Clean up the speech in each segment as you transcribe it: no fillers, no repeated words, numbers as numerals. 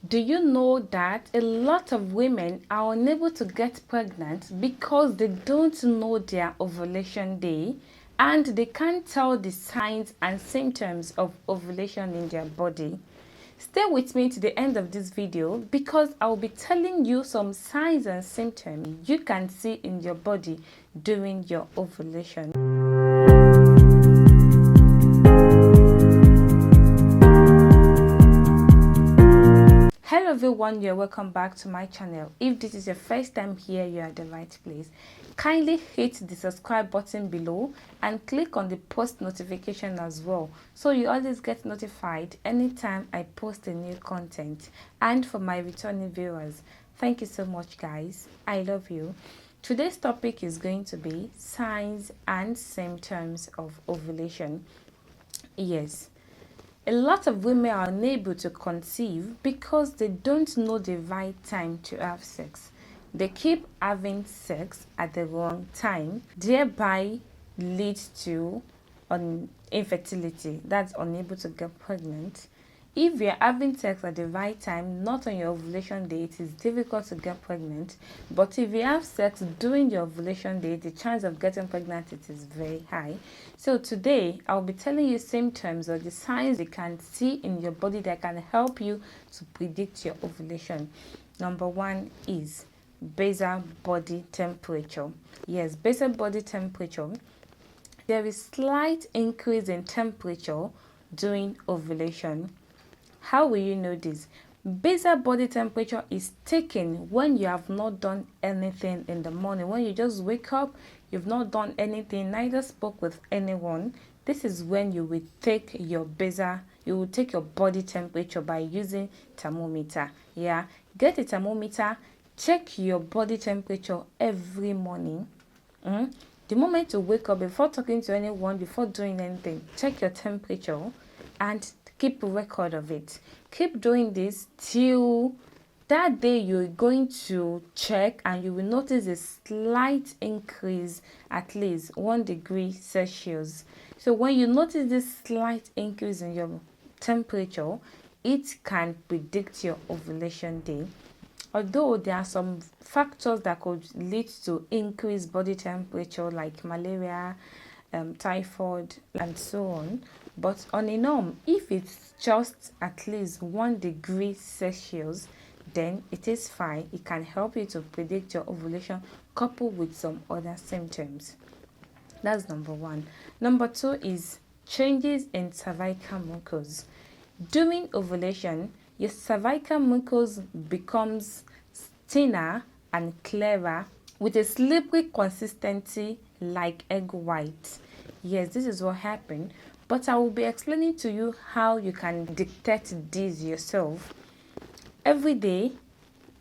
Do you know that a lot of women are unable to get pregnant because they don't know their ovulation day and they can't tell the signs and symptoms of ovulation in their body? Stay with me to the end of this video because I'll be telling you some signs and symptoms you can see in your body during your ovulation. Hello everyone, you're welcome back to my channel. If this is your first time here, you're at the right place. Kindly hit the subscribe button below and click on the post notification as well, so you always get notified anytime I post a new content. And for my returning viewers, thank you so much guys, I love you. Today's topic is going to be signs and symptoms of ovulation. Yes, a lot of women are unable to conceive because they don't know the right time to have sex. They keep having sex at the wrong time, thereby leads to infertility, that's unable to get pregnant. If you're having sex at the right time, not on your ovulation day, it is difficult to get pregnant. But if you have sex during your ovulation day, the chance of getting pregnant it is very high. So today, I'll be telling you symptoms or the signs you can see in your body that can help you to predict your ovulation. Number one is basal body temperature. Yes, basal body temperature. There is slight increase in temperature during ovulation. How will you know this? Basal body temperature is taken when you have not done anything in the morning. When you just wake up, you've not done anything, neither spoke with anyone. This is when you will take your body temperature by using thermometer. Yeah, get a thermometer, check your body temperature every morning. The moment you wake up, before talking to anyone, before doing anything, check your temperature and keep a record of it. Keep doing this till that day you're going to check and you will notice a slight increase, at least 1 degree Celsius. So when you notice this slight increase in your temperature, it can predict your ovulation day. Although there are some factors that could lead to increased body temperature like malaria, typhoid and so on, but on a norm, if it's just at least 1 degree Celsius, then it is fine. It can help you to predict your ovulation coupled with some other symptoms. That's number one. Number two is changes in cervical mucus. During ovulation, your cervical mucus becomes thinner and clearer with a slippery consistency like egg white. Yes, this is what happened, but I will be explaining to you how you can dictate this yourself. Every day,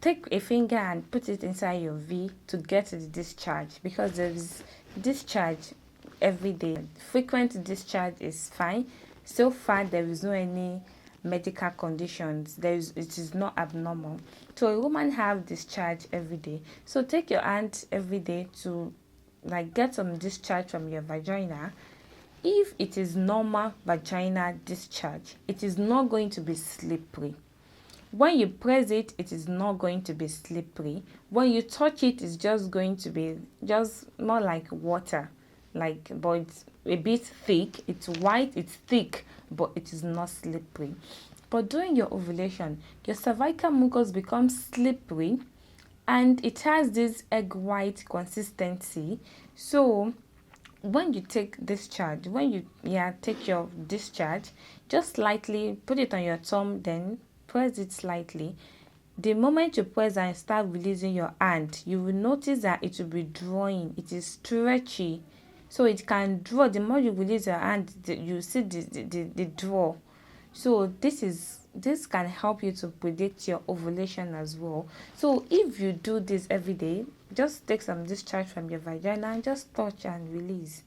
take a finger and put it inside your V to get the discharge, because there is discharge every day. Frequent discharge is fine. So far, there is no any medical conditions. It is not abnormal. So a woman have discharge every day. So take your hand every day to get some discharge from your vagina. If it is normal vaginal discharge, it is not going to be slippery. When you press it, it is not going to be slippery. When you touch it, it's just going to be more like water, but it's a bit thick. It's white, it's thick, but it is not slippery. But during your ovulation, your cervical mucus becomes slippery and it has this egg white consistency. So when you take discharge, take your discharge, just slightly put it on your thumb, then press it slightly. The moment you press and start releasing your hand, you will notice that it will be drawing. It is stretchy, so it can draw. The more you release your hand, you see the draw. So this can help you to predict your ovulation as well. So if you do this every day, just take some discharge from your vagina and just touch and release.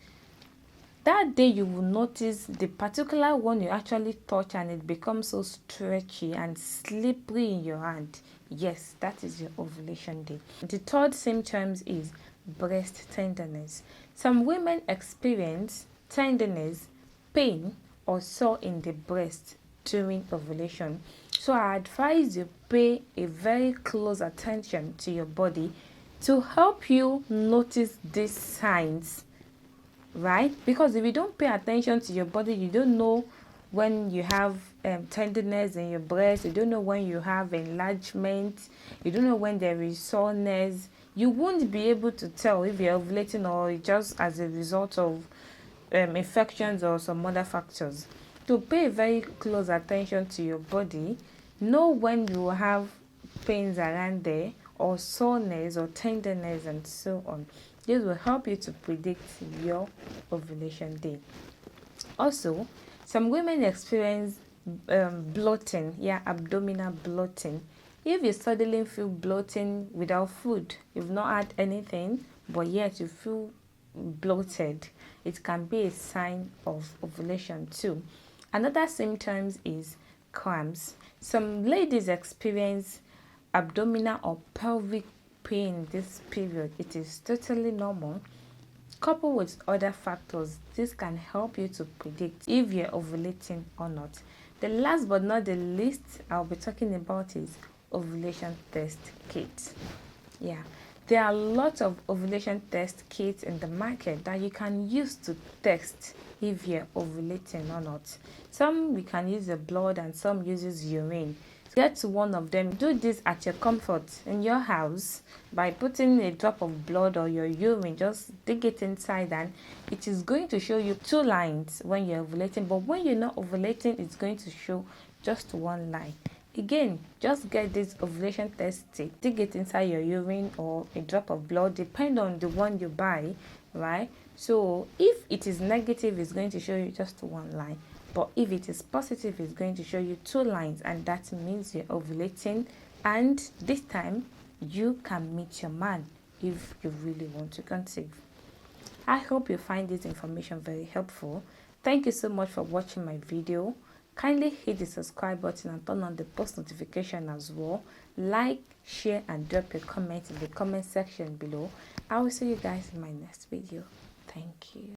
That day you will notice the particular one you actually touch and it becomes so stretchy and slippery in your hand. Yes, that is your ovulation day. The third symptoms is breast tenderness. Some women experience tenderness, pain or sore in the breast during ovulation. So I advise you pay a very close attention to your body to help you notice these signs, right? Because if you don't pay attention to your body, you don't know when you have tenderness in your breast, you don't know when you have enlargement, you don't know when there is soreness. You won't be able to tell if you're ovulating or just as a result of infections or some other factors. To pay very close attention to your body, know when you have pains around there or soreness or tenderness and so on. This will help you to predict your ovulation day. Also, some women experience bloating, abdominal bloating. If you suddenly feel bloating without food, you've not had anything, but yet you feel bloated, it can be a sign of ovulation too. Another symptoms is cramps. Some ladies experience abdominal or pelvic pain this period. It is totally normal. Coupled with other factors, this can help you to predict if you're ovulating or not. The last but not the least I'll be talking about is ovulation test kit. There are lots of ovulation test kits in the market that you can use to test if you're ovulating or not. Some we can use the blood and some uses urine. Get one of them. Do this at your comfort in your house by putting a drop of blood or your urine. Just dig it inside and it is going to show you 2 lines when you're ovulating, but when you're not ovulating, it's going to show just 1 line. Again, just get this ovulation test stick, dig it inside your urine or a drop of blood, depend on the one you buy, right? So if it is negative, it's going to show you just 1 line. But if it is positive, it's going to show you 2 lines, and that means you're ovulating, and this time you can meet your man if you really want to conceive. I hope you find this information very helpful. Thank you so much for watching my video. Kindly hit the subscribe button and turn on the post notification as well. Like, share and drop a comment in the comment section below. I will see you guys in my next video. Thank you.